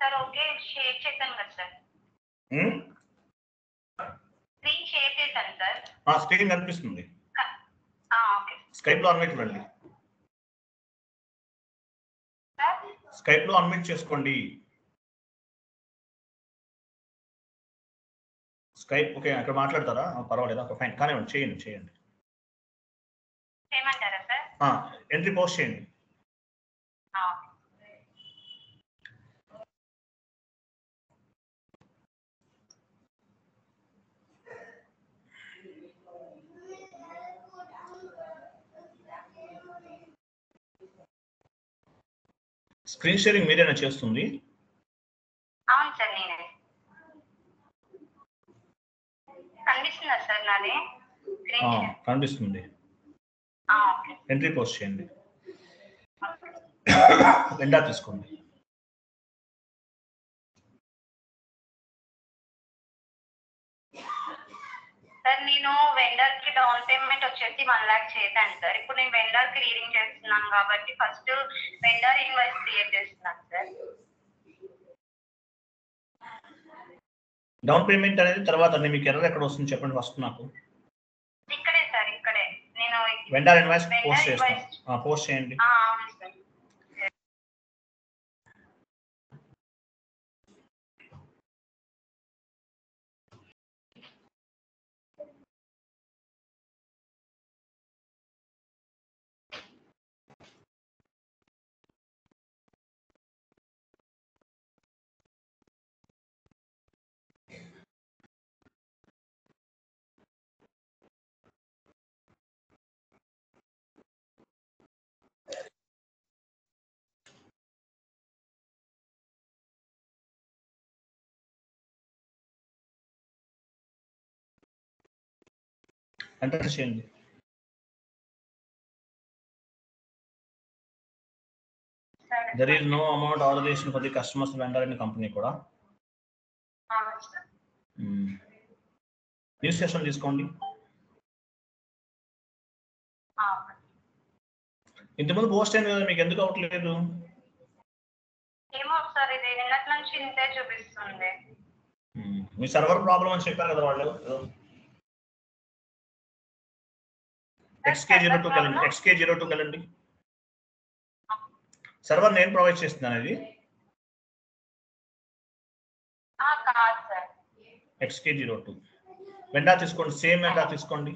Sir okay share చేశాను కదా sir. Screen share చేశాను సార్. స్క్రీన్ కనిపిస్తుంది. ఓకే. స్కైప్ లో అన్మ్యూట్ రండి. స్కైప్ లో అన్మ్యూట్ చేసుకోండి. స్కైప్ ఓకే అక్కడ మాట్లాడతారా? పర్వాలేదా? ఫైన్ కానివ్వండి, చేయండి. చేయమంటారా సార్? ఎంట్రీ పోస్ట్ చేయండి. స్క్రీన్ షేరింగ్ మీరేనా చేస్తుంది? అవును సార్ నేనే. కనిపిస్తుందా సార్ నాది? కనిపిస్తుంది. ఎంట్రీ పోస్ట్ చేయండి. వెండర్ తీసుకోండి. సార్ నేను వెండర్ కి డౌన్ పేమెంట్ వచ్చేసి 1 lakh చేశాను సార్. ఇప్పుడు నేను వెండర్ కి రీడింగ్ చేస్తున్నాను కాబట్టి ఫస్ట్ వెండర్ ఇన్వాయిస్ క్రియేట్ చేస్తున్నాను సార్. డౌన్ పేమెంట్ అనేది తర్వాత మీకు ఎర్రర్ ఎక్కడ వస్తుంది చెప్పండి ఫస్ట్ నాకు. ఇక్కడే సార్, ఇక్కడే నేను వెండర్ ఇన్వాయిస్ పోస్ట్ చేస్తాను. పోస్ట్ చేయండి. అవును సార్. ఎంటర్ చేయండి. There is no amount authorization for the customers vendor in the company కూడా. న్యూస్ సెషన్ తీసుకోండి. ఇంతకుముందు పోస్ట్ అయింది కదా, మీకు ఎందుకు అవట్లేదు? ఏమో సార్ ఇది నిన్నటి నుంచి ఇంతే చూపిస్తుంది. మీ సర్వర్ ప్రాబ్లం అని చెప్పారు కదా వాళ్ళు. XK02 వెళ్ళండి. సర్వర్ నేను ప్రొవైడ్ చేస్తున్నాను ఇది. కాదు సార్. XK02 వెండా తీసుకోండి. సేమ్ వెండా తీసుకోండి.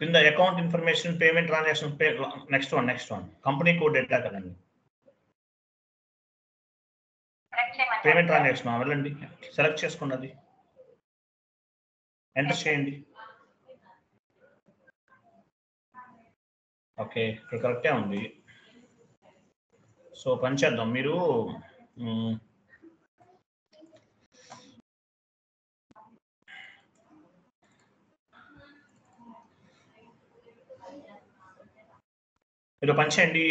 కింద account information, payment transaction, next one company code data కదండి. పేమెంట్ ట్రాన్సాక్షన్ వెళ్ళండి, సెలెక్ట్ చేసుకోండి, అది ఎంటర్ చేయండి. ఓకే ఇక్కడ కరెక్టే ఉంది. సో పని చేద్దాం. మీరు పని చేయండి.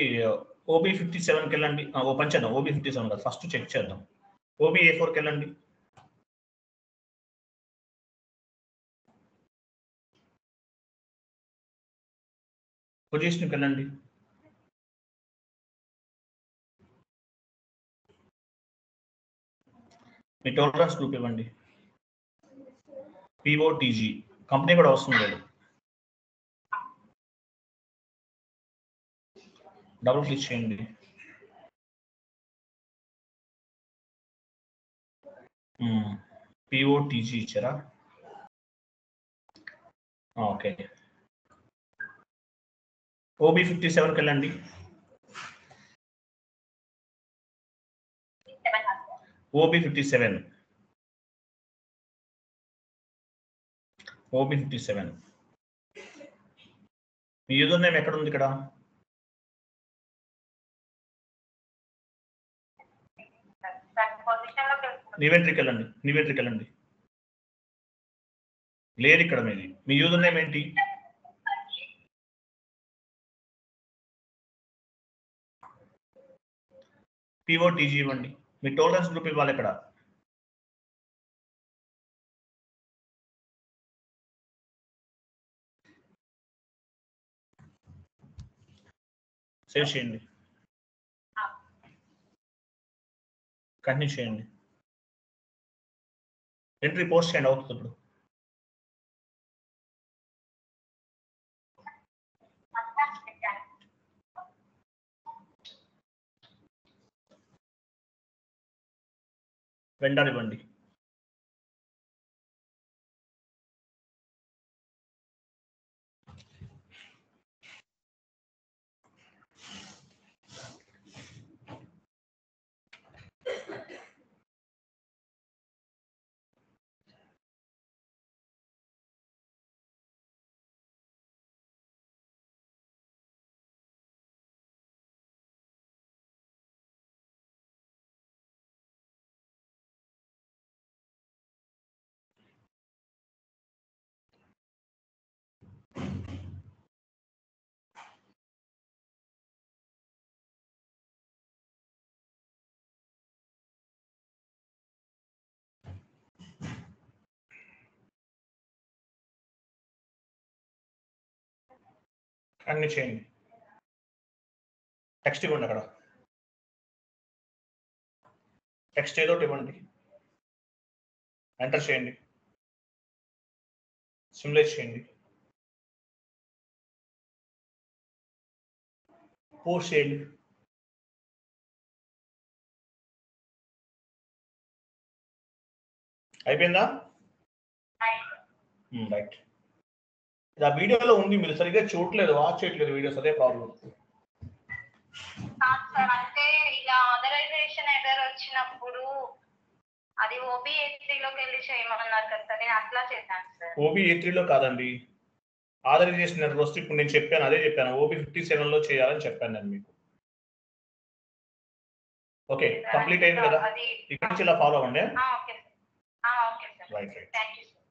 OB57కి వెళ్ళండి. పని చేద్దాం. OB57 కాదు, ఫస్ట్ చెక్ చేద్దాం. OBA4కి వెళ్ళండి. పొజిషన్కి వెళ్ళండి. మీ టోలరెన్స్ గ్రూప్ ఇవ్వండి. POTG కంపెనీ కూడా అవసరం లేదు. డబుల్ క్లిక్ చేయండి. POTG ఇచ్చారా? ఓకే. OB57కి వెళ్ళండి. OB57 మీ యూజర్ నేమ్ ఎక్కడ ఉంది? ఇక్కడ నీవెంట్రీకి వెళ్ళండి. లేదు ఇక్కడ మీ యూజర్ నేమ్ ఏంటి? POTG ఇవ్వండి. మీ టోలరెన్స్ గ్రూప్ ఇవ్వాలి ఇక్కడ. సేవ్ చేయండి, కంటిన్యూ చేయండి. ఎంట్రీ పోస్ట్ చేయండి అవుతుంది ఇప్పుడు. వెండర్ ఇవ్వండి. అన్ని చేయండి. టెక్స్ట్ ఇవ్వండి, అక్కడ టెక్స్ట్ ఏదో ఒకటి ఇవ్వండి. ఎంటర్ చేయండి, సిమ్యులేట్ చేయండి, పోస్ట్ చేయండి. అయిపోయిందా? రైట్. ఇది ఆ వీడియోలో ఉంది, మీరు సరిగ్గా చూడలేదు, వాచ్ చేయట్లేదు వీడియోస్, అదే ప్రాబ్లం. అంటే ఇలా ఆథరైజేషన్ ఎర్రర్ వచ్చినప్పుడు అది OB83లోకి వెళ్ళి చేయమన్నారు కదా సార్, నేను అట్లా చేశాను సార్. OB83లో కాదండి, ఆథరైజేషన్ ఎర్రర్ వస్తే ఇప్పుడు నేను చెప్పాను, అదే చెప్పాను, OB57లో చేయాలని చెప్పాను నేను మీకు. ఓకే, కంప్లీట్ అయింది కదా, ఇక్కడ నుంచి ఇలా ఫాలో అవ్వండి. Okay sir. Right. Thank you sir.